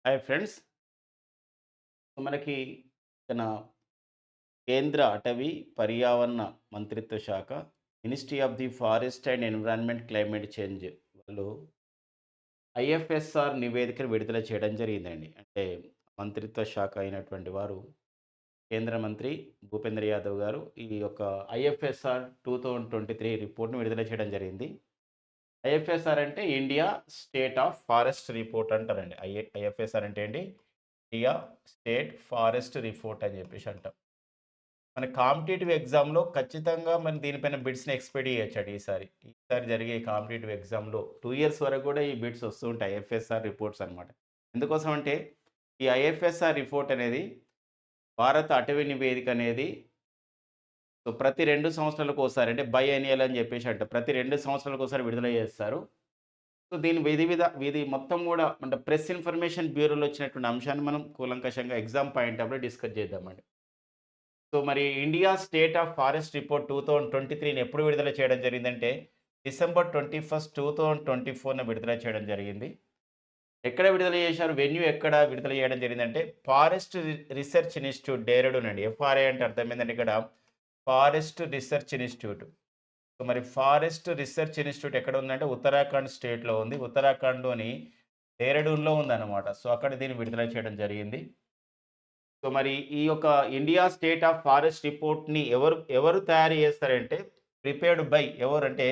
Hi friends. మనకి మన కేంద్ర అటవీ, పర్యావరణ మంత్రిత్వ శాఖ, ministry of the forest and environment climate change వాళ్ళు ఐఎఫ్ఎస్ఆర్ నివేదికను విడుదల చేయడం జరిగిందండి. అంటే మంత్రిత్వ శాఖ అయినటువంటి వారు కేంద్ర మంత్రి భూపేంద్ర యాదవ్ గారు ఈ యొక్క ఐఎఫ్ఎస్ఆర్ 2023 రిపోర్ట్‌ని విడుదల చేయడం జరిగింది. ఐఎఫ్ఎస్ఆర్ అంటే India state of forest report అంటారండి. ఐఎఫ్ఎస్ఆర్ అంటే ఏంటి? ఇండియా స్టేట్ ఫారెస్ట్ రిపోర్ట్ అని చెప్పేసి అంటాం. మన కాంపిటీటివ్ ఎగ్జామ్‌లో ఖచ్చితంగా మనం దీనిపైన బిట్స్‌ని ఎక్స్‌పెక్ట్ చేయొచ్చండి ఈసారి. ఈసారి జరిగే కాంపిటీటివ్ ఎగ్జామ్‌లో 2 ఇయర్స్ వరకు కూడా ఈ బిట్స్ వస్తూ ఉంటాయి. ఐఎఫ్ఎస్ఆర్ రిపోర్ట్స్ అనమాట. ఎందుకోసం అంటే ఈ ఐఎఫ్ఎస్ఆర్ రిపోర్ట్ అనేది భారత అటవీ నివేదిక అనేది ప్రతి 2 సంవత్సరాలకోసారి అంటే బైఎన్నియల్ అని చెప్పేసి అంటాం. ప్రతి 2 సంవత్సరాలకోసారి విడుదల చేస్తారు. దీని విధి మొత్తం గూడా అంటే ప్రెస్ ఇన్ఫర్మేషన్ బ్యూరోలో వచ్చినటువంటి అంశాన్ని మనం కూలంకషంగా ఎగ్జామ్ పాయింట్ ఆఫ్ వ్యూలో డిస్కస్ చేద్దామండి. మరి India state of forest report 2023ని ఎప్పుడు విడుదల చేయడం జరిగిందంటే, డిసెంబర్ 21, 2024న విడుదల చేయడం జరిగింది. ఎక్కడ విడుదల చేశారు? వెన్యూ ఎక్కడ విడుదల చేయడం జరిగిందంటే, ఫారెస్ట్ రిసర్చ్ ఇన్‌స్టిట్యూట్ డేరాడూన్ అండి. ఎఫ్ఆర్ఐ అంటే అర్థమైందండి ఇక్కడ. Forest research institute. మరి ఫారెస్ట్ రిసర్చ్ ఇన్‌స్టిట్యూట్ ఎక్కడ ఉందంటే, ఉత్తరాఖండ్ స్టేట్‌లో ఉంది. ఉత్తరాఖండ్‌లోని డేరాడూన్‌లో ఉందన్నమాట. అక్కడ దీన్ని విడుదల చేయడం జరిగింది. మరి ఈ యొక్క ఇండియా స్టేట్ ఆఫ్ ఫారెస్ట్ రిపోర్ట్‌ని ఎవరు ఎవరు తయారు చేస్తారంటే, ప్రిపేర్డ్ బై ఎవరంటే,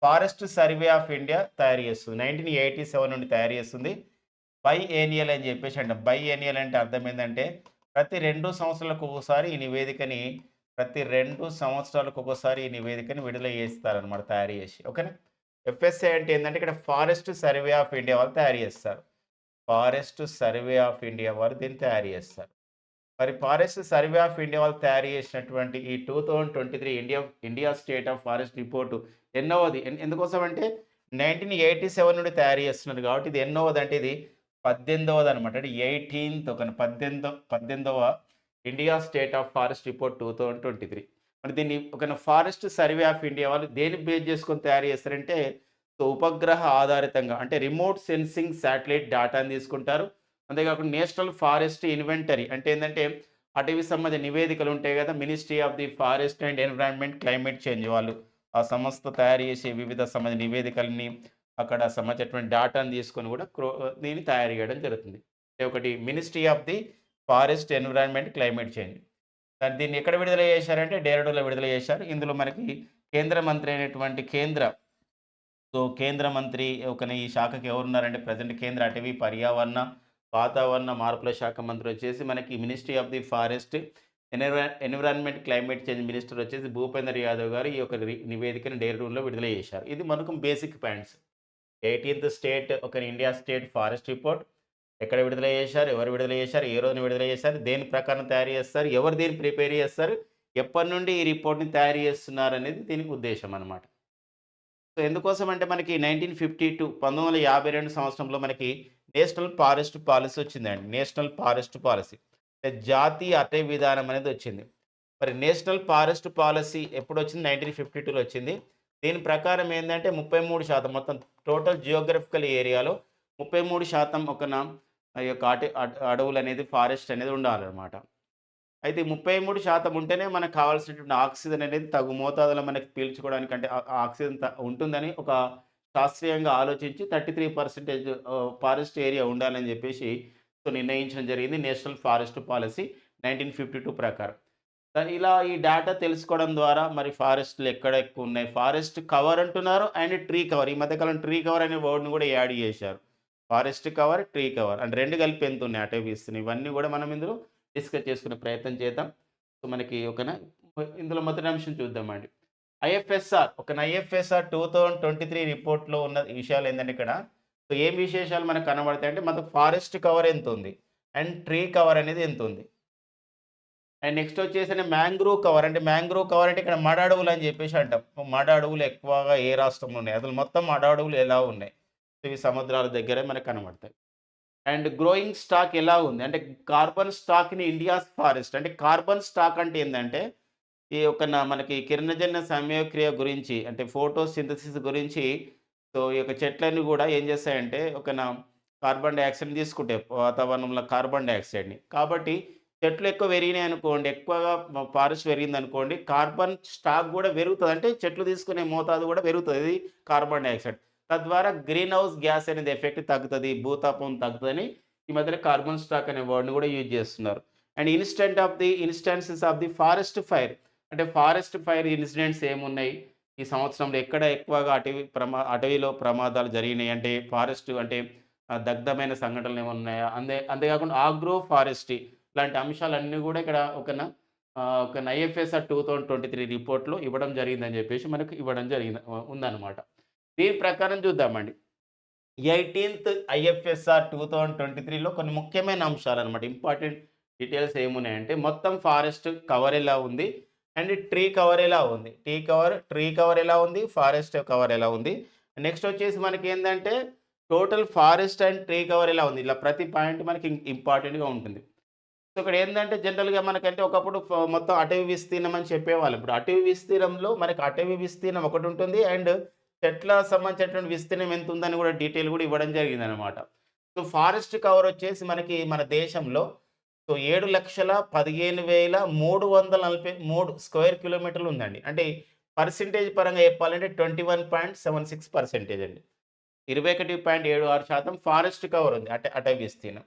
ఫారెస్ట్ సర్వే ఆఫ్ ఇండియా తయారు చేస్తుంది. 1987 నుండి తయారు చేస్తుంది. బైఏనియల్ అని చెప్పేసి అంటాం. బైఏనియల్ అంటే అర్థం ఏందంటే, ప్రతి 2 సంవత్సరాలకు ఒకసారి ఈ నివేదికని ప్రతి 2 సంవత్సరాలకు ఒకసారి ఈ నివేదికని విడుదల చేస్తారనమాట తయారు చేసి. ఓకేనా? ఎఫ్ఎస్ఏ అంటే ఏందంటే, ఇక్కడ ఫారెస్ట్ సర్వే ఆఫ్ ఇండియా వాళ్ళు తయారు చేస్తారు. ఫారెస్ట్ సర్వే ఆఫ్ ఇండియా వారు దీన్ని తయారు చేస్తారు. మరి ఫారెస్ట్ సర్వే ఆఫ్ ఇండియా వాళ్ళు తయారు చేసినటువంటి ఈ 2023 India state of forest report ఎన్నోవది. ఎందుకోసం అంటే 1987 నుండి తయారు చేస్తున్నారు కాబట్టి ఇది ఎన్నోవది అంటే ఇది 18వదనమాట. అంటే 18వ India state of forest report 2023. మరి దీన్ని ఒక ఫారెస్ట్ సర్వే ఆఫ్ ఇండియా వాళ్ళు దేన్ని బేస్ చేసుకొని తయారు చేస్తారంటే, ఉపగ్రహ ఆధారితంగా అంటే రిమోట్ సెన్సింగ్ శాటిలైట్ డేటాను తీసుకుంటారు. అంతేకాకుండా నేషనల్ ఫారెస్ట్ ఇన్వెంటరీ అంటే ఏందంటే, అటవీ సంబంధ నివేదికలు ఉంటాయి గదా! Ministry of the forest and environment climate change వాళ్ళు. ఆ సంస్థ తయారు చేసే వివిధ సంబంధ నివేదికలని, అక్కడ సంబంధించినటువంటి డేటాను తీసుకొని గూడా దీన్ని తయారు చేయడం జరుగుతుంది. అంటే ఒకటి ministry of the forest, environment, climate change. దీన్ని ఎక్కడ విడుదల చేశారంటే, డేరాడూన్‌లో విడుదల చేశారు. ఇందులో మనకి కేంద్ర మంత్రి అయినటువంటి కేంద్ర మంత్రి ఈ శాఖకి ఎవరున్నారంటే ప్రెజెంట్ కేంద్ర అటవీ, పర్యావరణ, వాతావరణ మార్పుల శాఖ మంత్రి వచ్చేసి మనకి ministry of the forest, environment, climate change minister వచ్చేసి భూపేందర్ యాదవ్ గారు ఈ యొక్క నివేదికను డేరాడూన్‌లో విడుదల చేశారు. ఇది మనకు బేసిక్ పాయింట్స్. 18థ్ state India state forest report ఎక్కడ విడుదల చేశారు? ఎవరు విడుదల చేశారు? ఏ రోజున విడుదల చేశారు? దేని ప్రకారం తయారు చేస్తారు? ఎవరు దీన్ని ప్రిపేర్ చేస్తారు? ఎప్పటినుండి ఈ రిపోర్ట్‌ని తయారు చేస్తున్నారనేది దీనికి ఉద్దేశ్యం అన్నమాట. ఎందుకోసం అంటే మనకి 1952 సంవత్సరంలో మనకి నేషనల్ ఫారెస్ట్ పాలిసీ వచ్చిందండి. National forest policy. అంటే జాతీయ అటవీ విధానం అనేది వచ్చింది. మరి నేషనల్ ఫారెస్ట్ పాలిసీ ఎప్పుడొచ్చింది? 1952లో వచ్చింది. దీని ప్రకారం ఏందంటే 33% మొత్తం టోటల్ జియోగ్రాఫికల్ ఏరియాలో 33% ఈ యొక్క అడవులనేది ఫారెస్ట్ అనేది ఉండాలనమాట. అయితే 33% ఉంటేనే మనకు కావాల్సినటువంటి ఆక్సిజన్ అనేది తగు మోతాదులో మనకి పీల్చుకోవడానికి అంటే ఆక్సిజన్ ఉంటుందని ఒక శాస్త్రీయంగా ఆలోచించి 33% ఫారెస్ట్ ఏరియా ఉండాలని జెప్పేసి నిర్ణయించడం జరిగింది. నేషనల్ ఫారెస్ట్ పాలిసీ 1952 ప్రకారం. ఇలా ఈ డేటా తెలుసుకోవడం ద్వారా మరి ఫారెస్ట్‌లు ఎక్కడ ఎక్కువున్నాయి, ఫారెస్ట్ కవర్ అంటున్నారు అండ్ ట్రీ కవర్. ఈ మధ్య కాలంలో ట్రీ కవర్ అనే వర్డ్‌ని గూడా యాడ్ జేశారు. ఫారెస్ట్ కవర్, ట్రీ కవర్ అంటే 2 కలిపి ఎంతున్నాయి అటవీస్‌ని. ఇవన్నీ గూడా మనం ఇందులో డిస్కస్ చేసుకునే ప్రయత్నం చేద్దాం. మనకి ఇందులో మొదటి అంశం చూద్దామండి. ఐఎఫ్ఎస్ఆర్ 2023 రిపోర్ట్‌లో ఉన్న విషయాలేంటంటే ఇక్కడ ఏం విశేషాలు మనకు కనబడతాయంటే మనకు ఫారెస్ట్ కవర్ ఎంతుంది? అండ్ ట్రీ కవర్ అనేది ఎంతుంది? అండ్ నెక్స్ట్ వచ్చేసి మ్యాంగ్రోవ్ కవర్ అంటే మ్యాంగ్రోవ్ కవర్ అంటే ఇక్కడ మడ అడవులు అని చెప్పేసి అంటాం. మడ అడవులు ఎక్కువగా ఏ రాష్ట్రంలో ఉన్నాయి? అసలు మొత్తం మడ అడవులు ఎలా ఉన్నాయి? ఇవి సముద్రాల దగ్గరే మనకు కనబడతాయి. అండ్ గ్రోయింగ్ స్టాక్ ఎలా ఉంది? అంటే కార్బన్ స్టాక్‌ని ఇండియాస్ ఫారెస్ట్ అంటే కార్బన్ స్టాక్ అంటే ఏందంటే, ఈ యొక్క మనకి కిరణజన్య సంయోగక్రియ గురించి అంటే ఫోటోసింథసిస్ గురించి ఈ యొక్క చెట్లన్నీ గూడా ఏం చేస్తాయంటే కార్బన్ డయాక్సైడ్‌ని తీసుకుంటాయి. వాతావరణంలో కార్బన్ డయాక్సైడ్‌ని. కాబట్టి చెట్లు ఎక్కువ పెరిగినాయనుకోండి, ఎక్కువగా ఫారెస్ట్ పెరిగిందనుకోండి, కార్బన్ స్టాక్ గూడా పెరుగుతది. అంటే చెట్లు తీసుకునే మోతాదు గూడా పెరుగుతది. ఇది కార్బన్ డయాక్సైడ్. తద్వారా గ్రీన్ హౌస్ గ్యాస్ అనేది ఎఫెక్ట్ తగ్గుతది. భూతాపం తగ్గుతదని ఈ మధ్యన కార్బన్ స్టాక్ అనే వర్డ్‌ని గూడా యూజ్ చేస్తున్నారు. And instances of the forest fire. అంటే ఫారెస్ట్ ఫైర్ ఇన్సిడెంట్స్ ఏమున్నాయి? ఈ సంవత్సరంలో ఎక్కడ ఎక్కువగా అటవీలో ప్రమాదాలు జరిగినాయి? అంటే ఫారెస్ట్ అంటే దగ్ధమైన సంఘటనలేమన్నున్నాయా? అంతేకాకుండా ఆగ్రో ఫారెస్ట్రీ ఇలాంటి అంశాలన్నీ గూడా ఇక్కడ ఒక ఐఎఫ్ఎస్ఆర్ 2023 రిపోర్ట్‌లో ఇవ్వడం జరిగిందని జెప్పేసి మనకు ఇవ్వడం జరిగింది ఉందన్నమాట. దీని ప్రకారం చూద్దామండి. 18థ్ ఐఎఫ్ఎస్ఆర్ 2023లో కొన్ని ముఖ్యమైన అంశాలన్నమాట. ఇంపార్టెంట్ డీటెయిల్స్ ఏమున్నాయంటే మొత్తం ఫారెస్ట్ కవర్ ఎలా ఉంది? అండ్ ట్రీ కవర్ ఎలా ఉంది? ట్రీ కవర్ ఎలా ఉంది? ఫారెస్ట్ కవర్ ఎలా ఉంది? నెక్స్ట్ వచ్చేసి మనకేందంటే total forest and tree cover ఎలా ఉంది? ఇలా ప్రతి పాయింట్ మనకి ఇంపార్టెంట్‌గా ఉంటుంది. సో, ఇక్కడ ఏందంటే జనరల్‌గా మనకంటే ఒకప్పుడు మొత్తం అటవీ విస్తీర్ణం అని చెప్పేవాళ్ళం. ఇప్పుడు అటవీ విస్తీర్ణంలో మనకి అటవీ విస్తీర్ణం ఒకటుంటుంది. అండ్ చెట్ల సంబంధించినటువంటి విస్తీర్ణం ఎంతుందని గూడా డీటెయిల్ గూడా ఇవ్వడం జరిగిందనమాట. సో, ఫారెస్ట్ కవర్ వచ్చేసి మనకి మన దేశంలో 7,15,343 స్క్వేర్ కిలోమీటర్లు ఉందండి. అంటే పర్సెంటేజ్ పరంగా చెప్పాలంటే 21.76% అండి. 21.76% ఫారెస్ట్ కవర్ ఉంది. అటవీ విస్తీర్ణం.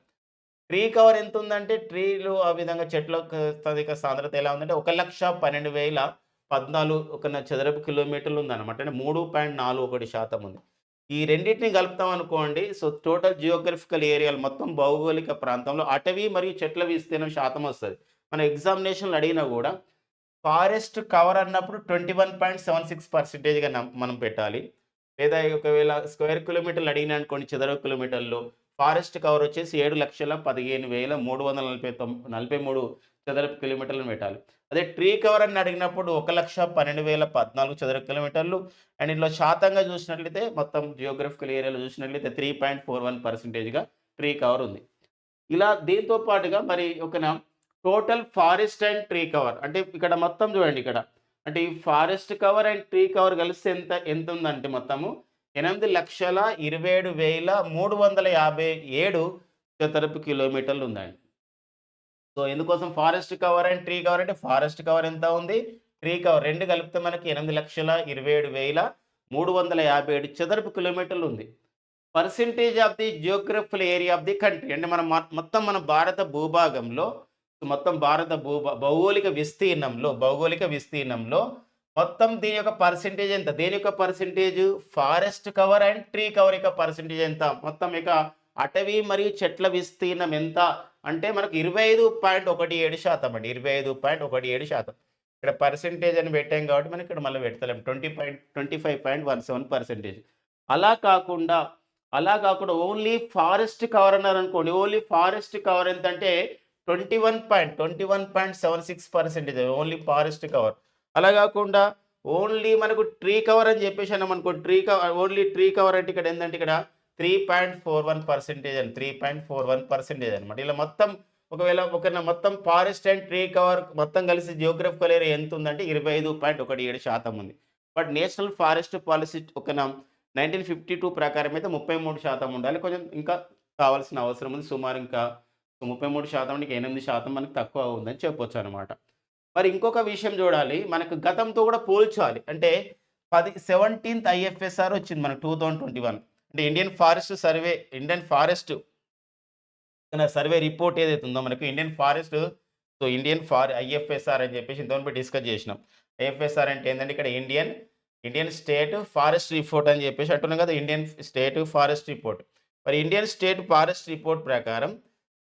ట్రీ కవర్ ఎంతుందంటే, ట్రీలు ఆ విధంగా చెట్ల అత్యధిక సాంద్రత ఎలా ఉందంటే 1,12,014 చదరపు కిలోమీటర్లు ఉందన్నమాట. అంటే 3.41% ఉంది. ఈ రెండిటిని కలుపుతామనుకోండి. సో, టోటల్ జియోగ్రఫికల్ ఏరియాలు మొత్తం భౌగోళిక ప్రాంతంలో అటవీ మరియు చెట్ల విస్తీర్ణం శాతం వస్తది. మన ఎగ్జామినేషన్‌లో అడిగినా గూడా ఫారెస్ట్ కవర్ అన్నప్పుడు 21.76%గా మనం పెట్టాలి. లేదా ఒకవేళ స్క్వేర్ కిలోమీటర్లు అడిగినాడనుకోండి చదరపు కిలోమీటర్లు, ఫారెస్ట్ కవర్ వచ్చేసి 7,15,343 చదరపు కిలోమీటర్లను పెట్టాలి. అదే ట్రీ కవర్ అని అడిగినప్పుడు 1,12,014 చదరపు కిలోమీటర్లు. అండ్ ఇందులో శాతంగా చూసినట్లయితే మొత్తం జియోగ్రఫికల్ ఏరియాలో చూసినట్లయితే 3.41%గా ట్రీ కవర్ ఉంది. ఇలా దీంతో పాటుగా మరి total forest and tree cover అంటే ఇక్కడ మొత్తం చూడండి ఇక్కడ. అంటే ఈ forest cover and tree cover కలిసి ఎంతుందంటే మొత్తము 8,27,357 చదరపు కిలోమీటర్లు ఉందండి. సో, ఎందుకోసం forest cover and tree cover అంటే ఫారెస్ట్ కవర్ ఎంత ఉంది? ట్రీ కవర్ 2 కలిపితే మనకి 8,27,357 చదరపు కిలోమీటర్లు ఉంది. Percentage of the geographical area of the country అంటే మొత్తం మన భారత భూభాగంలో మొత్తం భౌగోళిక విస్తీర్ణంలో మొత్తం దీని యొక్క పర్సెంటేజ్ ఎంత? దేని యొక్క percentage? Forest cover and tree cover యొక్క పర్సెంటేజ్ ఎంత? మొత్తం అటవీ మరియు చెట్ల విస్తీర్ణం ఎంత? అంటే మనకు 25.17% అండి. 25.17%. ఇక్కడ పర్సెంటేజ్ అని పెట్టాం కాబట్టి మనం ఇక్కడ మళ్ళీ పెడతలేం. 25.17%. అలా కాకుండా అలా కాకుండా ఓన్లీ ఫారెస్ట్ కవర్ అన్నారనుకోండి. ఓన్లీ ఫారెస్ట్ కవర్ ఎంతంటే 21.76% ఓన్లీ ఫారెస్ట్ కవర్. అలా కాకుండా ఓన్లీ మనకు ట్రీ కవర్ అని చెప్పేసి అన్నామనుకో ఓన్లీ ట్రీ కవర్ అంటే ఇక్కడ ఏందంటే ఇక్కడ 3.41% అని 3.41% అనమాట. ఇలా మొత్తం ఒకవేళ మొత్తం ఫారెస్ట్ అండ్ ట్రీ కవర్ మొత్తం కలిసి జియోగ్రఫికల్ ఏరియా ఎంత ఉందంటే 25.17% ఉంది. బట్ నేషనల్ ఫారెస్ట్ పాలిసీ 1952 ప్రకారం అయితే 33% ఉండాలి. కొంచెం ఇంకా కావాల్సిన అవసరం ఉంది. సుమారు ఇంకా 33% అంటే 8% మనకు తక్కువ ఉందని చెప్పొచ్చనమాట. మరి ఇంకొక విషయం చూడాలి. మనకు గతంతో కూడా పోల్చాలి. అంటే 17థ్ ఐఎఫ్ఎస్ఆర్ వచ్చింది మనకు 2021. అంటే ఇండియన్ ఫారెస్ట్ సర్వే రిపోర్ట్ ఏదైతే ఉందో మనకు ఐఎఫ్ఎస్ఆర్ అని చెప్పేసి ఇంతకుముందు డిస్కస్ చేసినాం. ఐఎఫ్ఎస్ఆర్ అంటే ఏందంటే ఇక్కడ ఇండియన్ స్టేట్ ఫారెస్ట్ రిపోర్ట్ అని చెప్పేసి అంటున్నాం కదా! Indian state forest report. మరి ఇండియన్ స్టేట్ ఫారెస్ట్ రిపోర్ట్ ప్రకారం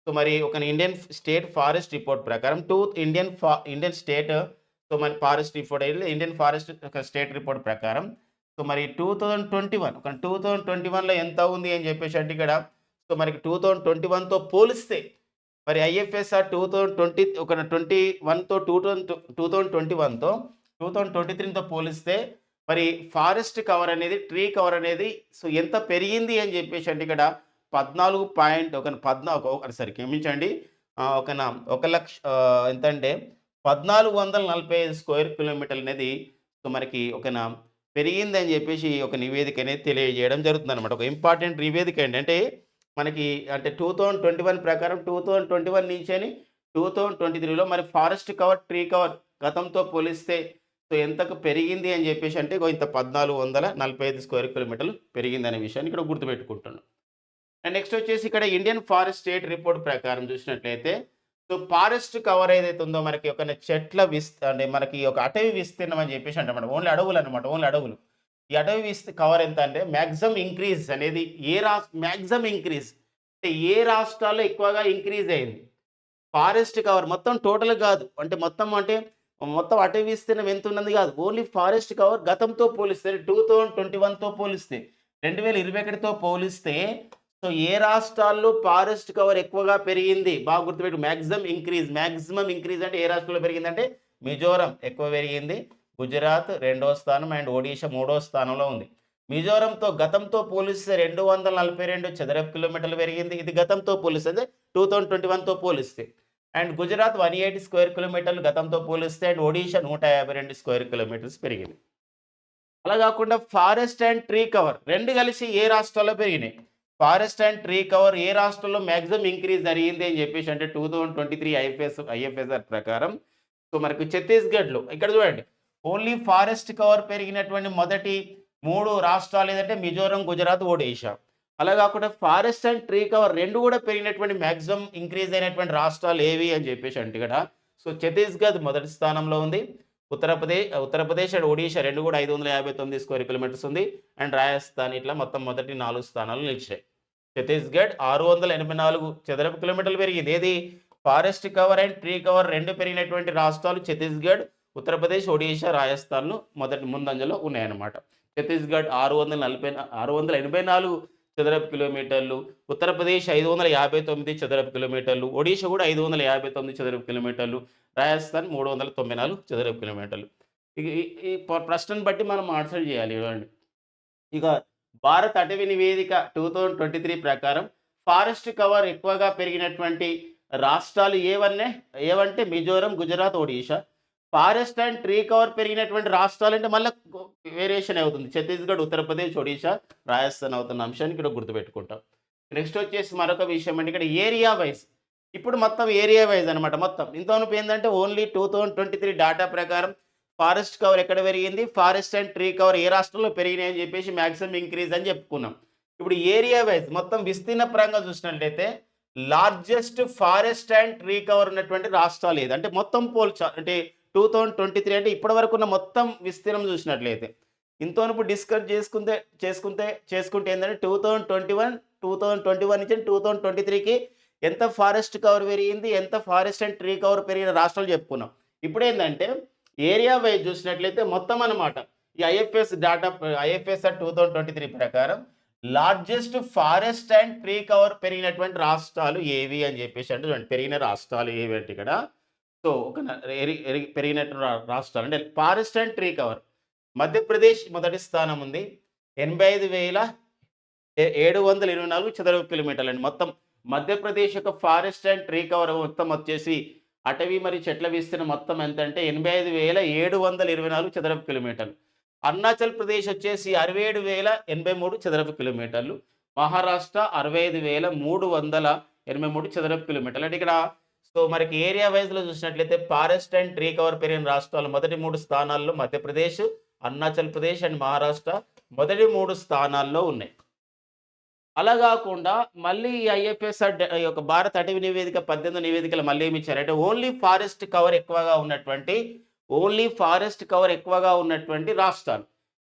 సో, మరి ఇండియన్ స్టేట్ ఫారెస్ట్ రిపోర్ట్ ప్రకారం ఇండియన్ స్టేట్ సో, మరి forest report Indian forest state report ప్రకారం సో, మరి 2021లో ఎంత ఉంది అని చెప్పేసి అంటే ఇక్కడ సో, మనకి 2021తో పోలిస్తే మరి ఐఎఫ్ఎస్ఆర్ 2020 21తో 2021తో 2023తో పోలిస్తే మరి ఫారెస్ట్ కవర్ అనేది, ట్రీ కవర్ అనేది సో, ఎంత పెరిగింది అని చెప్పేసి అంటే ఇక్కడ 14 పాయింట్ ఒక పద్నా ఒక సారీ క్షమించండి. ఒక న ఒక లక్ష ఎంతంటే 1,445 స్క్వేర్ కిలోమీటర్లనేది సో, మనకి పెరిగిందని చెప్పేసి ఒక నివేదిక అనేది తెలియజేయడం జరుగుతుందనమాట. ఒక ఇంపార్టెంట్ నివేదిక ఏంటంటే మనకి అంటే 2021 ప్రకారం 2021 నుంచేని 2023లో మరి ఫారెస్ట్ కవర్, ట్రీ కవర్ గతంతో పోలిస్తే సో ఎంతకు పెరిగింది అని చెప్పేసి అంటే ఇగో ఇంత 1445 స్క్వేర్ కిలోమీటర్లు పెరిగిందనే విషయాన్ని ఇక్కడ గుర్తుపెట్టుకుంటున్నాం. అండ్ నెక్స్ట్ వచ్చేసి ఇక్కడ ఇండియన్ ఫారెస్ట్ స్టేట్ రిపోర్ట్ ప్రకారం చూసినట్లయితే సో ఫారెస్ట్ కవర్ ఏదైతే ఉందో మనకి ఒక చెట్ల అంటే మనకి ఒక అటవీ విస్తీర్ణం అని చెప్పేసి అంటాం. ఓన్లీ అడవులు అనమాట. ఓన్లీ అడవులు. ఈ అటవీ కవర్ ఎంత అంటే మాక్సిమం ఇంక్రీజ్ అనేది మాక్సిమం ఇంక్రీజ్ అంటే ఏ రాష్ట్రాల్లో ఎక్కువగా ఇంక్రీజ్ అయింది. ఫారెస్ట్ కవర్ మొత్తం టోటల్ కాదు. అంటే మొత్తం అటవీ విస్తీర్ణం ఎంత ఉన్నది కాదు. ఓన్లీ ఫారెస్ట్ కవర్ గతంతో పోలిస్తే 2021తో పోలిస్తే 2021తో పోలిస్తే సో ఏ రాష్ట్రాల్లో ఫారెస్ట్ కవర్ ఎక్కువగా పెరిగింది బాగా గుర్తుపెట్టు. మాక్సిమం ఇంక్రీజ్ అంటే ఏ రాష్ట్రంలో పెరిగిందంటే మిజోరం ఎక్కువ పెరిగింది, గుజరాత్ రెండో స్థానం అండ్ ఒడిషా మూడో స్థానంలో ఉంది. మిజోరంతో గతంతో పోలిస్తే 242 చదరపు కిలోమీటర్లు పెరిగింది. ఇది గతంతో పోలిస్తే 2021తో పోలిస్తే. అండ్ గుజరాత్ 180 స్క్వేర్ కిలోమీటర్లు గతంతో పోలిస్తే అండ్ ఒడిషా 152 స్క్వేర్ కిలోమీటర్స్ పెరిగింది. అలా కాకుండా ఫారెస్ట్ అండ్ ట్రీ కవర్ రెండు కలిసి ఏ రాష్ట్రాల్లో పెరిగినాయి. ఫారెస్ట్ అండ్ ట్రీ కవర్ ఏ రాష్ట్రంలో మాక్సిమం ఇంక్రీజ్ జరిగింది అని చెప్పేసి అంటే 2023 ఐఎఫ్ఎస్ఆర్ ప్రకారం సో మనకు ఛత్తీస్గఢ్లో ఇక్కడ చూడండి ఓన్లీ ఫారెస్ట్ కవర్ పెరిగినటువంటి మొదటి 3 రాష్ట్రాలు ఏదంటే మిజోరం, గుజరాత్, ఒడిషా. అలా కాకుండా ఫారెస్ట్ అండ్ ట్రీ కవర్ రెండు కూడా పెరిగినటువంటి మాక్సిమం ఇంక్రీజ్ అయినటువంటి రాష్ట్రాలు ఏవి అని చెప్పేసి అంటే ఇక్కడ సో ఛత్తీస్గఢ్ మొదటి స్థానంలో ఉంది. ఉత్తరప్రదేశ్ అండ్ ఒడిషా రెండు కూడా 559 స్క్వేర్ కిలోమీటర్స్ ఉంది. అండ్ రాజస్థాన్ ఇట్లా మొత్తం మొదటి 4 స్థానాలు నిలిచాయి. ఛత్తీస్గఢ్ 684 చదరపు కిలోమీటర్లు పెరిగింది. ఏది forest cover and tree cover రెండు పెరిగినటువంటి రాష్ట్రాలు ఛత్తీస్గఢ్, ఉత్తరప్రదేశ్, ఒడిషా, రాజస్థాన్లు ముందంజలో ఉన్నాయన్నమాట. ఛత్తీస్గఢ్ 684 చదరపు కిలోమీటర్లు, ఉత్తరప్రదేశ్ 559 చదరపు కిలోమీటర్లు, ఒడిషా కూడా 559 చదరపు కిలోమీటర్లు, రాజస్థాన్ 394 చదరపు కిలోమీటర్లు. ఈ ప్రశ్నను బట్టి మనం ఆన్సర్ చేయాలి. ఇవ్వండి ఇక భారత అటవీ నివేదిక 2023 ప్రకారం ఫారెస్ట్ కవర్ ఎక్కువగా పెరిగినటువంటి రాష్ట్రాలు ఏవంటే Mizoram, Gujarat, Odisha. Forest and tree cover పెరిగినటువంటి రాష్ట్రాలు అంటే మళ్ళీ వేరియేషన్ అవుతుంది. ఛత్తీస్గఢ్, ఉత్తరప్రదేశ్, ఒడిషా, రాజస్థాన్ అవుతున్న అంశాన్ని ఇక్కడ గుర్తుపెట్టుకుంటాం. నెక్స్ట్ వచ్చేసి మరొక విషయం అంటే ఇక్కడ ఏరియా వైజ్ ఇప్పుడు మొత్తం ఏరియా వైజ్ అనమాట. మొత్తం ఇంతవరకు ఏంటంటే ఓన్లీ 2023 డేటా ప్రకారం ఫారెస్ట్ కవర్ ఎక్కడ పెరిగింది, ఫారెస్ట్ అండ్ ట్రీ కవర్ ఏ రాష్ట్రంలో పెరిగినాయి అని చెప్పేసి మ్యాక్సిమం ఇంక్రీజ్ అని చెప్పుకున్నాం. ఇప్పుడు ఏరియా వైజ్ మొత్తం విస్తీర్ణ పరంగా చూసినట్లయితే largest forest and tree cover ఉన్నటువంటి రాష్ట్రాలు ఏది అంటే మొత్తం అంటే 2023 అంటే ఇప్పటి వరకు ఉన్న మొత్తం విస్తీర్ణం చూసినట్లయితే ఇంతవరకు డిస్కస్ చేసుకుంటే ఏంటంటే 2021 నుంచి 2023కి ఎంత ఫారెస్ట్ కవర్ పెరిగింది, ఎంత ఫారెస్ట్ అండ్ ట్రీ కవర్ పెరిగిన రాష్ట్రాలు చెప్పుకున్నాం. ఇప్పుడు ఏంటంటే ఏరియా వైజ్ చూసినట్లయితే మొత్తం అన్నమాట ఈ ఐఎఫ్ఎస్ఆర్ 2023 ప్రకారం largest forest and tree cover పెరిగినటువంటి రాష్ట్రాలు ఏవి అని చెప్పేసి అంటే పెరిగిన రాష్ట్రాలు ఏవి అంటే ఇక్కడ సో ఒక పెరిగినటువంటి రాష్ట్రాలు అంటే forest and tree cover Madhya Pradesh మొదటి స్థానం ఉంది. 85,724 చదరపు కిలోమీటర్లు అండి. మొత్తం మధ్యప్రదేశ్ యొక్క ఫారెస్ట్ అండ్ ట్రీ కవర్ మొత్తం వచ్చేసి అటవీ మరియు చెట్ల విస్తీర్ణం మొత్తం ఎంత అంటే 85,724 చదరపు కిలోమీటర్లు. అరుణాచల్ ప్రదేశ్ వచ్చేసి 67,083 చదరపు కిలోమీటర్లు. మహారాష్ట్ర 65,383 చదరపు కిలోమీటర్లు. అంటే ఇక్కడ సో మనకి ఏరియా వైజ్లో చూసినట్లయితే ఫారెస్ట్ అండ్ ట్రీ కవర్ పెరిగిన రాష్ట్రాలు మొదటి 3 స్థానాల్లో మధ్యప్రదేశ్, అరుణాచల్ ప్రదేశ్ అండ్ మహారాష్ట్ర మొదటి 3 స్థానాల్లో ఉన్నాయి. అలా కాకుండా మళ్ళీ ఈ ఐఎఫ్ఎస్ఆర్ యొక్క భారత అటవీ నివేదిక 18 నివేదికలు మళ్ళీ ఏమి ఇచ్చారంటే ఓన్లీ ఫారెస్ట్ కవర్ ఎక్కువగా ఉన్నటువంటి రాష్ట్రాలు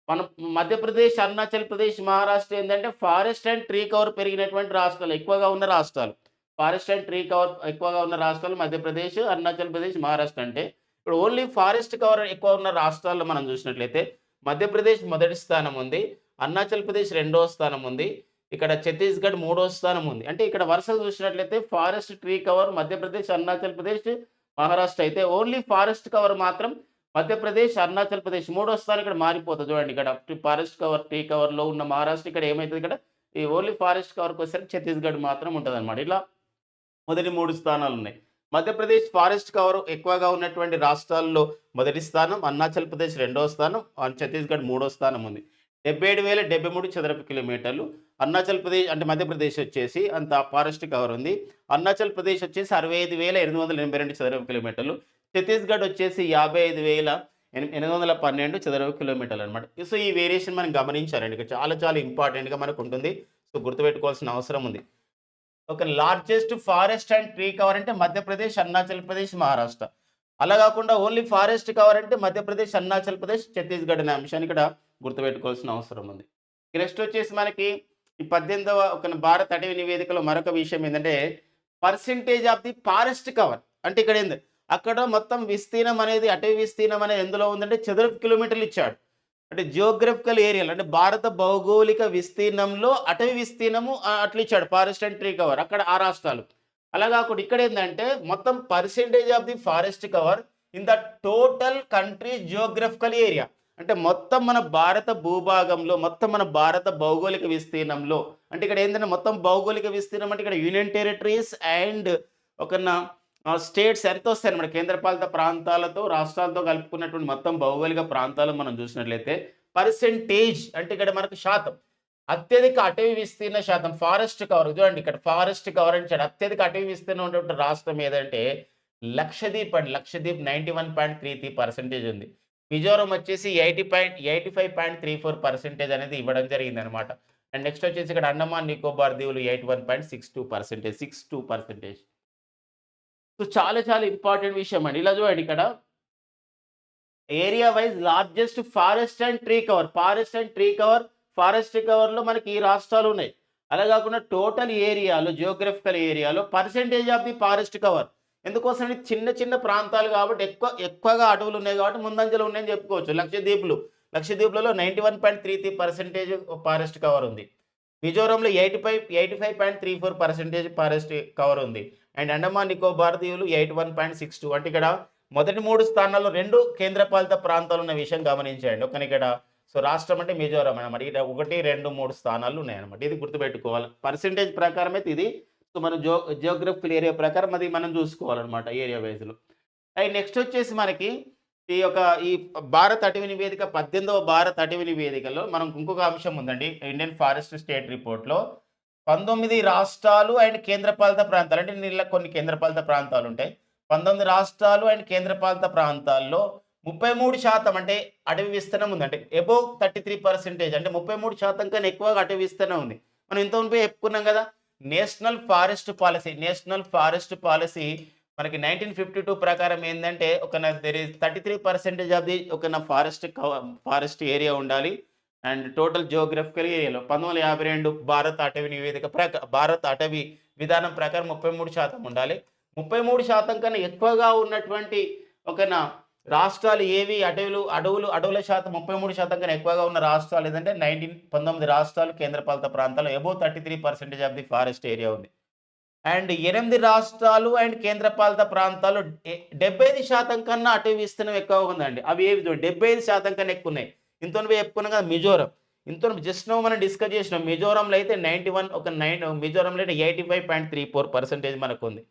మనం మధ్యప్రదేశ్, అరుణాచల్ ప్రదేశ్, మహారాష్ట్ర ఏంటంటే ఫారెస్ట్ అండ్ ట్రీ కవర్ పెరిగినటువంటి రాష్ట్రాలు ఎక్కువగా ఉన్న రాష్ట్రాలు. ఫారెస్ట్ అండ్ ట్రీ కవర్ ఎక్కువగా ఉన్న రాష్ట్రాలు మధ్యప్రదేశ్, అరుణాచల్ ప్రదేశ్, మహారాష్ట్ర. అంటే ఇప్పుడు ఓన్లీ ఫారెస్ట్ కవర్ ఎక్కువ ఉన్న రాష్ట్రాల్లో మనం చూసినట్లయితే మధ్యప్రదేశ్ మొదటి స్థానం ఉంది, అరుణాచల్ ప్రదేశ్ రెండవ స్థానం ఉంది, ఇక్కడ ఛత్తీస్గఢ్ మూడో స్థానం ఉంది. అంటే ఇక్కడ వరుసగా చూసినట్లయితే forest tree cover Madhya Pradesh, Arunachal Pradesh, Maharashtra అయితే ఓన్లీ ఫారెస్ట్ కవర్ మాత్రం మధ్యప్రదేశ్, అరుణాచల్ ప్రదేశ్ మూడో స్థానం ఇక్కడ మారిపోతుంది. చూడండి ఇక్కడ ఫారెస్ట్ కవర్ ట్రీ కవర్లో ఉన్న మహారాష్ట్ర ఇక్కడ ఏమవుతుంది ఇక్కడ ఈ ఓన్లీ ఫారెస్ట్ కవర్కి వచ్చేసరికి ఛత్తీస్గఢ్ మాత్రం ఉంటుంది అనమాట. ఇలా మొదటి 3 స్థానాలు ఉన్నాయి. మధ్యప్రదేశ్ ఫారెస్ట్ కవర్ ఎక్కువగా ఉన్నటువంటి రాష్ట్రాల్లో మొదటి స్థానం, అరుణాచల్ ప్రదేశ్ రెండో స్థానం, ఛత్తీస్గఢ్ మూడో స్థానం ఉంది. 77,073 చదరపు కిలోమీటర్లు. అరుణాచల్ ప్రదేశ్ అంటే మధ్యప్రదేశ్ వచ్చేసి అంత ఫారెస్ట్ కవర్ ఉంది. అరుణాచల్ ప్రదేశ్ వచ్చేసి 65,882 చదరపు కిలోమీటర్లు. ఛత్తీస్‌గఢ్ వచ్చేసి 55,812 చదరపు కిలోమీటర్లు అనమాట. సో, ఈ వేరియేషన్ మనం గమనించాలండి. ఇక్కడ చాలా చాలా ఇంపార్టెంట్‌గా మనకుంటుంది. సో, గుర్తుపెట్టుకోవాల్సిన అవసరం ఉంది. ఒక largest forest and tree cover అంటే మధ్యప్రదేశ్, అరుణాచల్ ప్రదేశ్, మహారాష్ట్ర. అలా కాకుండా ఓన్లీ ఫారెస్ట్ కవర్ అంటే మధ్యప్రదేశ్, అరుణాచల్ ప్రదేశ్, ఛత్తీస్‌గఢ్ అనే అంశాన్ని ఇక్కడ గుర్తుపెట్టుకోవాల్సిన అవసరం ఉంది. నెక్స్ట్ వచ్చేసి మనకి ఈ 18వ ఒక భారత్ అటవీ నివేదికలో మరొక విషయం ఏంటంటే percentage of the forest cover. అంటే ఇక్కడ ఏంది అక్కడ మొత్తం విస్తీర్ణం అనేది అటవీ విస్తీర్ణం అనేది ఎందులో ఉందంటే చదరపు కిలోమీటర్లు ఇచ్చాడు. అంటే జియోగ్రఫికల్ ఏరియాలో అంటే భారత భౌగోళిక విస్తీర్ణంలో అటవీ విస్తీర్ణము అట్లా ఇచ్చాడు ఫారెస్ట్ అండ్ ట్రీ కవర్ అక్కడ ఆ రాష్ట్రాలు. అలా కాకుండా ఇక్కడ ఏంటంటే మొత్తం percentage of the forest cover in the total country geographical area. అంటే మొత్తం మన భారత భూభాగంలో మొత్తం మన భారత భౌగోళిక విస్తీర్ణంలో అంటే ఇక్కడ ఏంటంటే మొత్తం భౌగోళిక విస్తీర్ణం అంటే ఇక్కడ యూనియన్ టెరిటరీస్ అండ్ ఒక స్టేట్స్ ఎంత వస్తాయి మన కేంద్రపాలిత ప్రాంతాలతో రాష్ట్రాలతో కలుపుకున్నటువంటి మొత్తం భౌగోళిక ప్రాంతాలు మనం చూసినట్లయితే పర్సెంటేజ్ అంటే ఇక్కడ మనకు శాతం అత్యధిక అటవీ విస్తీర్ణ శాతం ఫారెస్ట్ కవర్ చూడండి ఇక్కడ ఫారెస్ట్ కవర్ అని అత్యధిక అటవీ విస్తీర్ణం ఉన్నటువంటి రాష్ట్రం ఏదంటే లక్షద్వీప్ అండి. లక్షద్వీప్ 91.33% ఉంది. మిజోరం వచ్చేసి 85.34% అనేది ఇవ్వడం జరిగింది అనమాట. అండ్ నెక్స్ట్ వచ్చేసి ఇక్కడ అండమాన్ నికోబార్ దీవులు 81.62%. సో చాలా చాలా ఇంపార్టెంట్ విషయం అండి. ఇలా చూడండి ఇక్కడ area wise largest forest and tree cover forest కవర్లో మనకి ఈ రాష్ట్రాలు ఉన్నాయి. అలా కాకుండా టోటల్ ఏరియాలో జియోగ్రఫికల్ ఏరియాలో percentage of the forest cover ఎందుకోసం చిన్న చిన్న ప్రాంతాలు కాబట్టి ఎక్కువగా అడవులు ఉన్నాయి కాబట్టి ముందంజలో ఉన్నాయని చెప్పుకోవచ్చు. లక్షద్వీప్లలో 91.33% ఫారెస్ట్ కవర్ ఉంది. మిజోరంలో 85.34% ఫారెస్ట్ కవర్ ఉంది. అండ్ అండమాన్ నికోబార్ దీవులు 81.62. అంటే ఇక్కడ మొదటి 3 స్థానాల్లో 2 కేంద్రపాలిత ప్రాంతాలు ఉన్న విషయం గమనించండి. ఇక్కడ సో రాష్ట్రం అంటే మిజోరం అనమాట. ఇక్కడ 1, 2, 3 స్థానాలు ఉన్నాయన్నమాట. ఇది గుర్తుపెట్టుకోవాలి. పర్సెంటేజ్ ప్రకారం అయితే ఇది. సో మనం జియోగ్రఫికల్ ఏరియా ప్రకారం అది మనం చూసుకోవాలన్నమాట ఏరియా వైజ్లో. అండ్ నెక్స్ట్ వచ్చేసి మనకి ఈ భారత్ అటవీ నివేదిక 18వ భారత్ అటవీ నివేదికలో మనం ఇంకొక అంశం ఉందండి. ఇండియన్ ఫారెస్ట్ స్టేట్ రిపోర్ట్లో 19 రాష్ట్రాలు అండ్ కేంద్రపాలిత ప్రాంతాలు అంటే దీనిలో కొన్ని కేంద్రపాలిత ప్రాంతాలు ఉంటాయి. 19 రాష్ట్రాలు అండ్ కేంద్రపాలిత ప్రాంతాల్లో 33% అంటే అటవీ విస్తీర్ణం ఉంది. అంటే అబోవ్ 33% అంటే 33% కన్నా ఎక్కువగా అటవీ విస్తీర్ణం ఉంది. మనం ఇంతకుముందు చెప్పుకున్నాం కదా నేషనల్ ఫారెస్ట్ పాలసీ మనకి 1952 ప్రకారం ఏంటంటే there is 33% of the forest area ఉండాలి. అండ్ టోటల్ జియోగ్రఫికల్ ఏరియాలో 1952 భారత అటవీ విధానం ప్రకారం 33% ఉండాలి. 33% కన్నా ఎక్కువగా ఉన్నటువంటి రాష్ట్రాలు ఏవి అడవుల శాతం 33% కన్నా ఎక్కువగా ఉన్న రాష్ట్రాలు ఏదంటే 19 రాష్ట్రాలు కేంద్రపాలిత ప్రాంతాలు above 33% of the forest area ఉంది. అండ్ 8 రాష్ట్రాలు అండ్ కేంద్రపాలిత ప్రాంతాలు 75% కన్నా అటవీ విస్తీర్ణం ఎక్కువగా ఉందండి. అవి ఏవి 75% కన్నా ఎక్కువ ఉన్నాయి. ఇంతలో చెప్పుకున్నాం కదా మిజోరం. జస్ట్ మనం డిస్కస్ చేసినాం. మిజోరంలో అయితే 91 మిజోరంలో అయితే 85.34% మనకు ఉంది.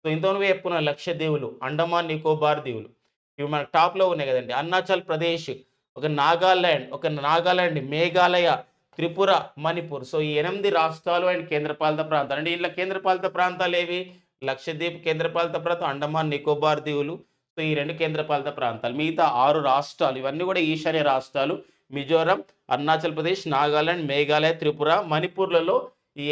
సో ఇంతలో చెప్పుకున్నాం లక్షద్వీపులు, అండమాన్ నికోబార్ దీవులు ఇవి మనకు టాప్లో ఉన్నాయి కదండి. అరుణాచల్ ప్రదేశ్, నాగాలాండ్, మేఘాలయ, త్రిపుర, మణిపూర్. సో ఈ 8 రాష్ట్రాలు అండ్ కేంద్రపాలిత ప్రాంతాలు అంటే ఇంట్లో కేంద్రపాలిత ప్రాంతాలు ఏవి లక్షద్వీప్ కేంద్రపాలిత ప్రాంతం, అండమాన్ నికోబార్ దీవులు. సో ఈ 2 కేంద్రపాలిత ప్రాంతాలు. మిగతా 6 రాష్ట్రాలు ఇవన్నీ కూడా ఈశాన్య రాష్ట్రాలు మిజోరం, అరుణాచల్ ప్రదేశ్, నాగాలాండ్, మేఘాలయ, త్రిపుర, మణిపూర్లలో ఈ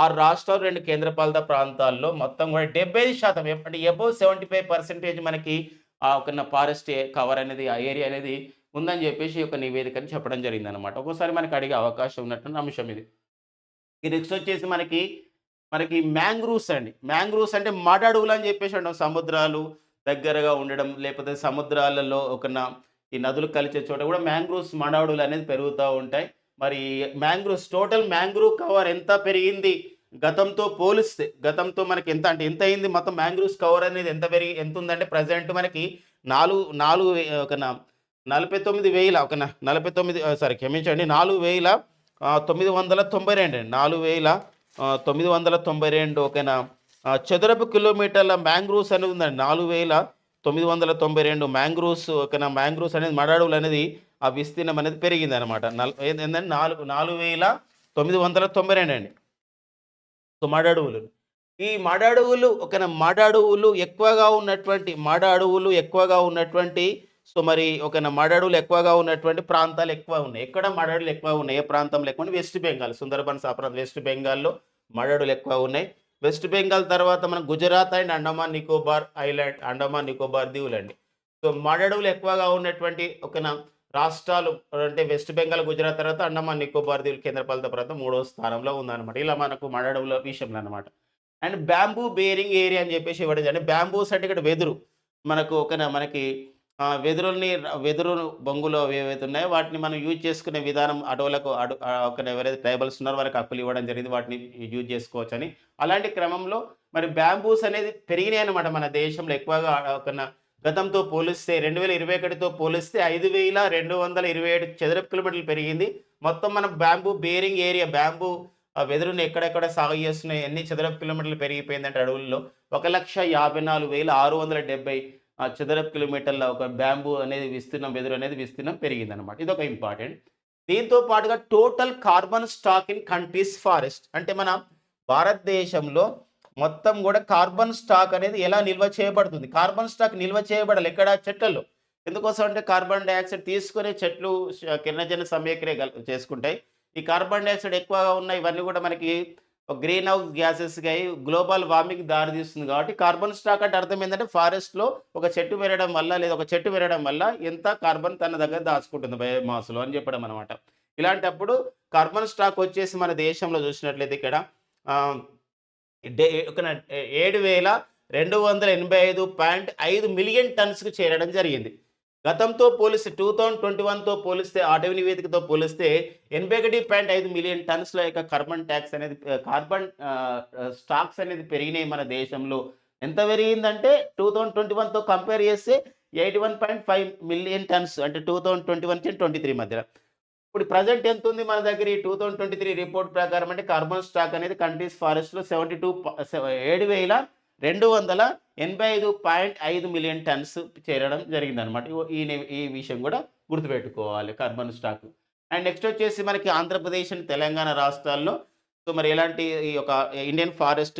6 రాష్ట్రాలు 2 కేంద్రపాలిత ప్రాంతాల్లో మొత్తం కూడా 75% అంటే అబోవ్ 75% మనకి ఫారెస్ట్ కవర్ అనేది ఆ ఏరియా అనేది ఉందని చెప్పేసి ఒక నివేదికని చెప్పడం జరిగిందనమాట. ఒక్కోసారి మనకి అడిగే అవకాశం ఉన్నటువంటి అంశం ఇది. నెక్స్ట్ వచ్చేసి మనకి మ్యాంగ్రూవ్స్ అండి. మ్యాంగ్రూవ్స్ అంటే మడ అడవులు అని చెప్పేసి అంటాం. సముద్రాలు దగ్గరగా ఉండడం లేకపోతే సముద్రాలలో ఈ నదులు కలిసే చోట కూడా మ్యాంగ్రూవ్స్ మడ అడవులు అనేది పెరుగుతూ ఉంటాయి. మరి టోటల్ మ్యాంగ్రూవ్ కవర్ ఎంత పెరిగింది గతంతో పోలిస్తే మనకి ఎంత అయింది మొత్తం మ్యాంగ్రూవ్స్ కవర్ అనేది ఎంత ఉందంటే ప్రజెంట్ మనకి 4,992 చదరపు కిలోమీటర్ల మ్యాంగ్రూవ్స్ అనేది ఉందండి. 4,992 మ్యాంగ్రూవ్స్ అనేది మడ అడవులు అనేది ఆ విస్తీర్ణం అనేది పెరిగింది అనమాట. ఏంటంటే 4,992 992 అండి. సో, మాడడువులు. ఈ మాడడువులు ఎక్కువగా ఉన్నటువంటి సో, మరి మాడడువులు ఎక్కువగా ఉన్నటువంటి ప్రాంతాలు ఎక్కువ ఉన్నాయి. ఎక్కడ మాడడువులు ఎక్కువ ఉన్నాయి? ఏ ప్రాంతంలో ఎక్కువ ఉన్నాయి? వెస్ట్ బెంగాల్. సుందర్బన్స్ ఆ ప్రాంతం వెస్ట్ బెంగాల్‌లో మాడడువులు ఎక్కువ ఉన్నాయి. వెస్ట్ బెంగాల్ తర్వాత మన గుజరాత్ అండ్ అండమాన్ నికోబార్ ఐలాండ్, అండమాన్ నికోబార్ దీవులండి. సో, మాడడువులు ఎక్కువగా ఉన్నటువంటి రాష్ట్రాలు అంటే వెస్ట్ బెంగాల్, గుజరాత్ తర్వాత అండమాన్ నికోబార్ దీవులు కేంద్రపాలిత ప్రాంతం మూడో స్థానంలో ఉందన్నమాట. ఇలా మనకు మాడడువుల విషయంలో అన్నమాట. అండ్ బ్యాంబూ బేరింగ్ ఏరియా అని చెప్పేసి ఇవ్వడం జరిగింది. బ్యాంబూస్ అంటే ఇక్కడ వెదురు. మనకి వెదురు బొంగులు అవి ఏవైతే ఉన్నాయో వాటిని మనం యూజ్ చేసుకునే విధానం అడవులకు ఎవరైతే ట్రైబల్స్ ఉన్నారో వారికి హక్కులు ఇవ్వడం జరిగింది. వాటిని యూజ్ చేసుకోవచ్చని. అలాంటి క్రమంలో మరి బ్యాంబూస్ అనేది పెరిగినాయన్నమాట మన దేశంలో ఎక్కువగా గతంతో పోలిస్తే 2021తో పోలిస్తే 5,227 చదరపు కిలోమీటర్లు పెరిగింది. మొత్తం మనం బ్యాంబూ బేరింగ్ ఏరియా వెదురుని ఎక్కడెక్కడ సాగు చేస్తున్నాయి ఎన్ని చదరపు కిలోమీటర్లు పెరిగిపోయిందంటే అడవుల్లో 1,54,670 చదరపు కిలోమీటర్ల ఒక బ్యాంబూ అనేది వెదురు అనేది విస్తీర్ణం పెరిగిందనమాట. ఇదొక ఇంపార్టెంట్. దీంతో పాటుగా total carbon stock in countries forest అంటే మన భారతదేశంలో మొత్తం కూడా కార్బన్ స్టాక్ అనేది ఎలా నిల్వ చేయబడుతుంది? కార్బన్ స్టాక్ నిల్వ చేయబడాలి ఎక్కడ? చెట్లలో. ఎందుకోసం అంటే కార్బన్ డయాక్సైడ్ తీసుకునే చెట్లు కిరణజన్య సమీకరణ చేసుకుంటాయి. ఈ కార్బన్ డయాక్సైడ్ ఎక్కువగా ఉన్న ఇవన్నీ కూడా మనకి గ్రీన్ హౌస్ గ్యాసెస్‌గా అయి గ్లోబల్ వార్మింగ్‌కి దారితీస్తుంది కాబట్టి కార్బన్ స్టాక్ అంటే అర్థం ఏందంటే ఫారెస్ట్‌లో ఒక చెట్టు పెరగడం వల్ల లేదా ఒక చెట్టు పెరగడం వల్ల ఎంత కార్బన్ తన దగ్గర దాచుకుంటుంది బయోమాస్‌లో అని చెప్పడం అనమాట. ఇలాంటప్పుడు కార్బన్ స్టాక్ వచ్చేసి మన దేశంలో చూసినట్లయితే ఇక్కడ ఆహ్, డే ఒక 7,285.5 మిలియన్ టన్స్‌కి చేరడం జరిగింది. గతంతో పోలిస్తే 2021తో పోలిస్తే అటవీ నివేదికతో పోలిస్తే 81.5 మిలియన్ టన్స్‌ల యొక్క కార్బన్ స్టాక్స్ అనేది పెరిగినాయి మన దేశంలో. ఎంత పెరిగిందంటే 2021తో కంపేర్ చేస్తే 81.5 మిలియన్ టన్స్ అంటే 2021-23 మధ్యలో. ఇప్పుడు ప్రెజెంట్ ఎంతుంది మన దగ్గర ఈ 2023 రిపోర్ట్ ప్రకారం అంటే కార్బన్ స్టాక్ అనేది కంట్రీస్ ఫారెస్ట్‌లో 7,285.5 మిలియన్ టన్స్ చేరడం జరిగిందనమాట. ఈ విషయం కూడా గుర్తుపెట్టుకోవాలి కార్బన్ స్టాక్. అండ్ నెక్స్ట్ వచ్చేసి మనకి ఆంధ్రప్రదేశ్ అండ్ తెలంగాణ రాష్ట్రాల్లో సో మరి ఎలాంటి ఈ యొక్క ఇండియన్ ఫారెస్ట్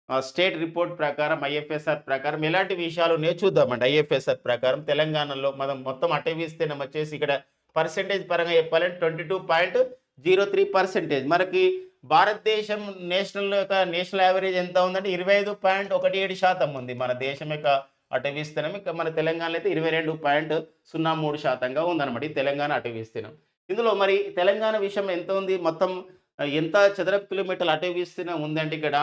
స్టేట్ రిపోర్ట్ ప్రకారం ఐఎఫ్ఎస్ఆర్ ప్రకారం ఎలాంటి విషయాలు ఉన్నాయో చూద్దామండి. ఐఎఫ్ఎస్ఆర్ ప్రకారం తెలంగాణలో మనం మొత్తం అటవీ విస్తీర్ణం వచ్చేసి ఇక్కడ పర్సెంటేజ్ పరంగా చెప్పాలంటే 22.03%. మనకి భారతదేశం నేషనల్ యావరేజ్ ఎంత ఉందంటే 25.17% ఉంది. మన దేశం యొక్క అటవీ విస్తీర్ణం. ఇక మన తెలంగాణలో అయితే 22.03% ఉందన్నమాట. ఈ తెలంగాణ అటవీ విస్తీర్ణం. ఇందులో మరి తెలంగాణ విషయం ఎంత ఉంది? మొత్తం ఎంత చదరపు కిలోమీటర్ల అటవీ విస్తీర్ణం ఉందంటే ఇక్కడ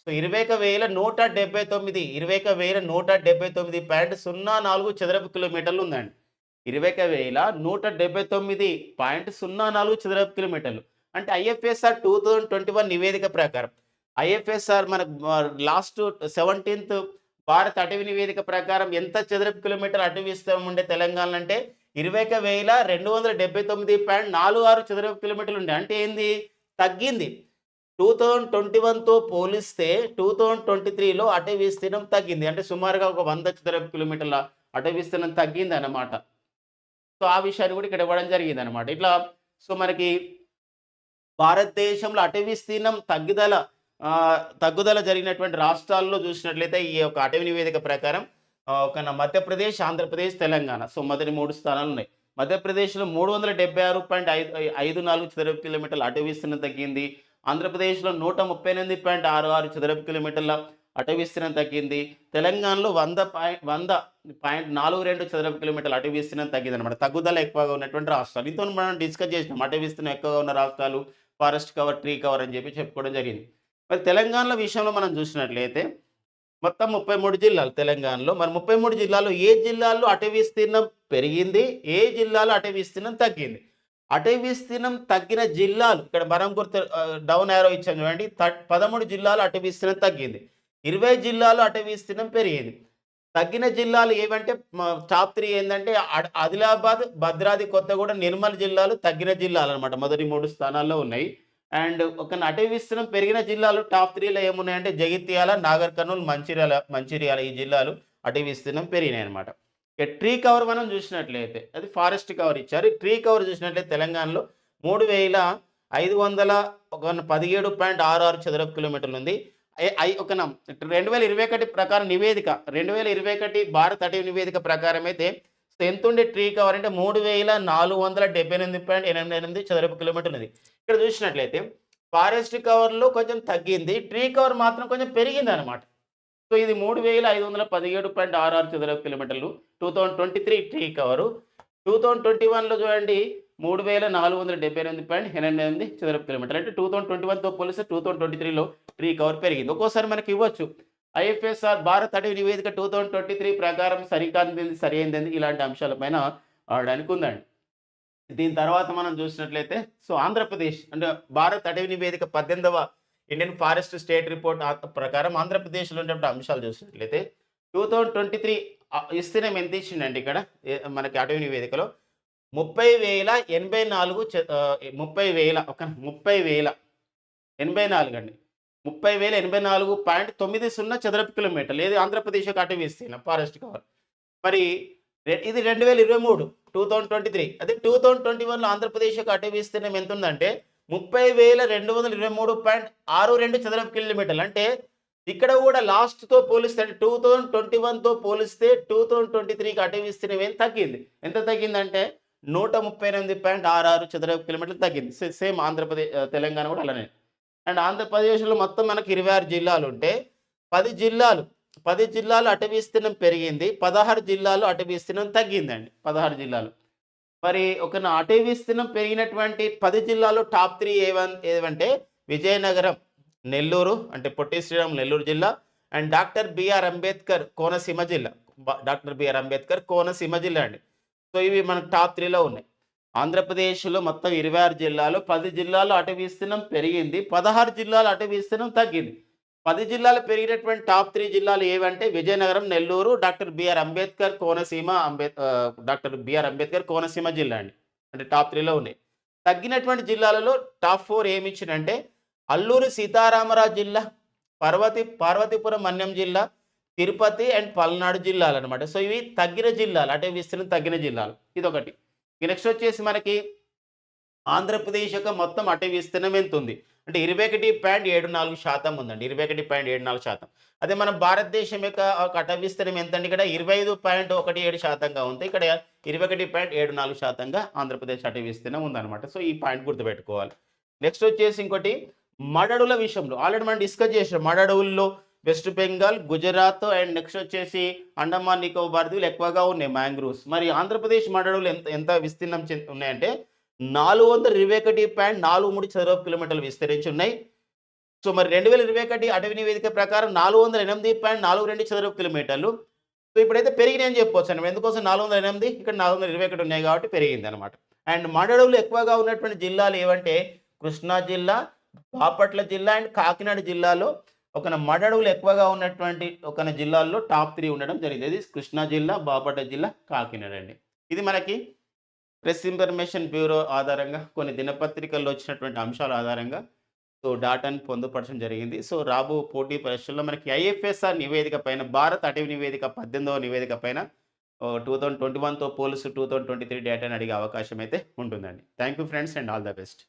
సో 21,179.04 చదరపు కిలోమీటర్లు ఉందండి. 21,179.04 చదరపు కిలోమీటర్లు. అంటే ఐఎఫ్ఎస్ఆర్ 2021 నివేదిక ప్రకారం ఐఎఫ్ఎస్ఆర్ మనకు లాస్ట్ 17th భారత అటవీ నివేదిక ప్రకారం ఎంత చదరపు కిలోమీటర్ అటవీ విస్తీర్ణం ఉండే తెలంగాణలో అంటే 21,279.46 చదరపు కిలోమీటర్లు ఉండే. అంటే ఏంది? తగ్గింది. 2021తో పోలిస్తే 2023లో అటవీ విస్తీర్ణం తగ్గింది. అంటే సుమారుగా ఒక 100 చదరపు కిలోమీటర్ల అటవీ విస్తీర్ణం తగ్గిందన్నమాట. సో, ఆ విషయాన్ని కూడా ఇక్కడ ఇవ్వడం జరిగిందనమాట. ఇట్లా సో, మనకి భారతదేశంలో అటవీ విస్తీర్ణం తగ్గుదల జరిగినటువంటి రాష్ట్రాల్లో చూసినట్లయితే ఈ యొక్క అటవీ నివేదిక ప్రకారం మధ్యప్రదేశ్, ఆంధ్రప్రదేశ్, తెలంగాణ. సో, మొదటి 3 స్థానాలు ఉన్నాయి. మధ్యప్రదేశ్‌లో 376.54 చదరపు కిలోమీటర్ల అటవీ విస్తీర్ణం తగ్గింది. ఆంధ్రప్రదేశ్‌లో 138.66 చదరపు కిలోమీటర్ల అటవీ విస్తీర్ణం తగ్గింది. తెలంగాణలో 100.42 చదరపు కిలోమీటర్ల అటవీ విస్తీర్ణం తగ్గిందనమాట. తగ్గుదల ఎక్కువగా ఉన్నటువంటి రాష్ట్రాలు. ఇంతో మనం డిస్కస్ చేసినాం. అటవీ విస్తీర్ణం ఎక్కువగా ఉన్న రాష్ట్రాలు, ఫారెస్ట్ కవర్, ట్రీ కవర్ అని చెప్పి చెప్పుకోవడం జరిగింది. మరి తెలంగాణలో విషయంలో మనం చూసినట్లయితే మొత్తం 33 జిల్లాలు తెలంగాణలో. మరి 33 జిల్లాల్లో ఏ జిల్లాల్లో అటవీ విస్తీర్ణం పెరిగింది? ఏ జిల్లాలో అటవీ విస్తీర్ణం తగ్గింది? అటవీ విస్తీర్ణం తగ్గిన జిల్లాలు ఇక్కడ మనం డౌన్ యారో ఇచ్చాను చూడండి. 13 జిల్లాలు అటవీ విస్తీర్ణం తగ్గింది. 20 జిల్లాలు అటవీ విస్తీర్ణం పెరిగింది. తగ్గిన జిల్లాలు ఏవంటే టాప్ 3 ఏందంటే ఆదిలాబాద్, భద్రాద్రి కొత్తగూడెం, నిర్మల్ జిల్లాలు తగ్గిన జిల్లాలనమాట. మొదటి 3 స్థానాల్లో ఉన్నాయి. అండ్ అటవీ విస్తీర్ణం పెరిగిన జిల్లాలు టాప్ 3లో ఏమున్నాయంటే జగిత్యాల, నాగర్ కర్నూల్, మంచిర్యాల ఈ జిల్లాలు అటవీ విస్తీర్ణం పెరిగినాయనమాట. ట్రీ కవర్ మనం చూసినట్లయితే అది ఫారెస్ట్ కవర్ ఇచ్చారు. ట్రీ కవర్ చూసినట్లయితే తెలంగాణలో 3,000 517.66 చదరపు కిలోమీటర్లు ఉంది. ఎ ఐ ఒక నం 2021 ప్రకారం నివేదిక 2021 భారత్ అటవీ నివేదిక ప్రకారం అయితే ఎంతుండే ట్రీ కవర్ అంటే 3478.88 చదరపు కిలోమీటర్లు ఉంది. ఇక్కడ చూసినట్లయితే ఫారెస్ట్ కవర్‌లో కొంచెం తగ్గింది. ట్రీ కవర్ మాత్రం కొంచెం పెరిగిందనమాట. సో, ఇది 3517.66 చదరపు కిలోమీటర్లు 2023 ట్రీ కవరు. 2021లో చూడండి 3478.88 చదరపు కిలోమీటర్లు. అంటే 2021తో పోలిస్తే 2023లో ట్రీ కవర్ పెరిగింది. ఒక్కోసారి మనకి ఇవ్వచ్చు. ఐఎఫ్ఎస్ఆర్ భారత్ అటవీ నివేదిక 2023 ప్రకారం సరికానిది, సరైనది ఇలాంటి అంశాల పైన ఆడడానికి ఉందండి. దీని తర్వాత మనం చూసినట్లయితే సో, ఆంధ్రప్రదేశ్ అంటే భారత్ అటవీ నివేదిక 18వ ఇండియన్ ఫారెస్ట్ స్టేట్ రిపోర్ట్ ప్రకారం ఆంధ్రప్రదేశ్‌లో ఉన్నటువంటి అంశాలు చూసినట్లయితే 2023 విస్తీర్ణం ఎంత ఇచ్చిండంటే ఇక్కడ మనకి అటవీ నివేదికలో 30,084 30,084 అండి. 30,084.90 చదరపు కిలోమీటర్లు. ఏది ఆంధ్రప్రదేశ్ యొక్క అటవీ విస్తీర్ణం ఫారెస్ట్ కవర్. మరి ఇది 2023 2023 అదే 2021లో ఆంధ్రప్రదేశ్ యొక్క అటవీ విస్తీర్ణం ఎంతుందంటే 30,223.62 చదరపు కిలోమీటర్లు. అంటే ఇక్కడ కూడా లాస్ట్‌తో పోలిస్తే అంటే 2021తో పోలిస్తే 2023కి అటవీ విస్తీర్ణం ఏం తగ్గింది. ఎంత తగ్గిందంటే 138.66 చదరపు కిలోమీటర్లు తగ్గింది. సేమ్ తెలంగాణ కూడా అలానే. అండ్ ఆంధ్రప్రదేశ్‌లో మొత్తం మనకి 26 జిల్లాలుంటే 10 జిల్లాలు అటవీ విస్తీర్ణం పెరిగింది. 16 జిల్లాలు అటవీ విస్తీర్ణం తగ్గిందండి. 16 జిల్లాలు. మరి అటవీ విస్తీర్ణం పెరిగినటువంటి 10 జిల్లాలో టాప్ 3 ఏవంటే విజయనగరం, నెల్లూరు అంటే పొట్టి శ్రీరాములు నెల్లూరు జిల్లా and doctor BR Ambedkar Konaseema జిల్లా. డాక్టర్ బిఆర్ అంబేద్కర్ కోనసీమ జిల్లా అండి. సో, ఇవి మనకు టాప్ 3లో ఉన్నాయి. ఆంధ్రప్రదేశ్‌లో మొత్తం 26 జిల్లాలు, 10 జిల్లాల్లో అటవీ విస్తీర్ణం పెరిగింది. 16 జిల్లాల అటవీ విస్తీర్ణం తగ్గింది. 10 జిల్లాలు పెరిగినటువంటి టాప్ 3 జిల్లాలు ఏవంటే Vizianagaram, Nellore, doctor BR Ambedkar Konaseema doctor BR Ambedkar Konaseema జిల్లా అండి. అంటే టాప్ 3లో ఉన్నాయి. తగ్గినటువంటి జిల్లాలలో టాప్ 4 ఏమిచ్చిండంటే అల్లూరి సీతారామరాజు జిల్లా, పార్వతీపురం మన్యం జిల్లా, తిరుపతి అండ్ పల్నాడు జిల్లాలనమాట. సో, ఇవి తగ్గిన జిల్లాలు. అటవీ విస్తీర్ణం తగ్గిన జిల్లాలు. ఇదొకటి. నెక్స్ట్ వచ్చేసి మనకి ఆంధ్రప్రదేశ్ యొక్క మొత్తం అటవీ విస్తీర్ణం ఎంతుంది? అంటే 21.74% ఉందండి. 21.74%. అదే మన భారతదేశం యొక్క అటవీ విస్తీర్ణం ఎంతండి? ఇక్కడ 25.17%గా ఉంది. ఇక్కడ 21.74%గా ఆంధ్రప్రదేశ్ అటవీ విస్తీర్ణం ఉందన్నమాట. సో, ఈ పాయింట్ గుర్తుపెట్టుకోవాలి. నెక్స్ట్ వచ్చేసి ఇంకోటి మడడుల విషయంలో ఆల్రెడీ మనం డిస్కస్ చేసాం. మడడుల్లో వెస్ట్ బెంగాల్, గుజరాత్ అండ్ నెక్స్ట్ వచ్చేసి అండమాన్ నికోబార్ దీవులు ఎక్కువగా ఉన్నాయి మ్యాంగ్రూవ్స్. మరి ఆంధ్రప్రదేశ్ మడడులు ఎంత విస్తీర్ణం ఉన్నాయంటే 421.43 చదరపు కిలోమీటర్లు విస్తరించి ఉన్నాయి. సో, మరి 2021 అటవీ నివేదిక ప్రకారం 408.42 చదరపు కిలోమీటర్లు. సో, ఇప్పుడైతే పెరిగినాయని చెప్పొచ్చు అండి. ఎందుకోసం 408 ఇక్కడ 421 ఉన్నాయి కాబట్టి పెరిగిందనమాట. అండ్ మడడులు ఎక్కువగా ఉన్నటువంటి జిల్లాలు ఏవంటే కృష్ణా జిల్లా, బాపట్ల జిల్లా అండ్ కాకినాడ జిల్లాలో మడడులు ఎక్కువగా ఉన్నటువంటి జిల్లాల్లో టాప్ 3 ఉండడం జరిగింది. ఇది కృష్ణా జిల్లా, బాపట్ల జిల్లా, కాకినాడ అండి. ఇది మనకి ప్రెస్ ఇన్ఫర్మేషన్ బ్యూరో ఆధారంగా కొన్ని దినపత్రికల్లో వచ్చినటువంటి అంశాల ఆధారంగా సో, డాటాను పొందుపరచడం జరిగింది. సో, రాబో పోటీ పరీక్షల్లో మనకి ఐఎఫ్ఎస్ఆర్ నివేదిక పైన భారత్ అటవీ నివేదిక 18వ నివేదిక పైన 2021తో పోలిస్తూ 2023 డేటాను అడిగే అవకాశం అయితే ఉంటుందండి. Thank you friends and all the best.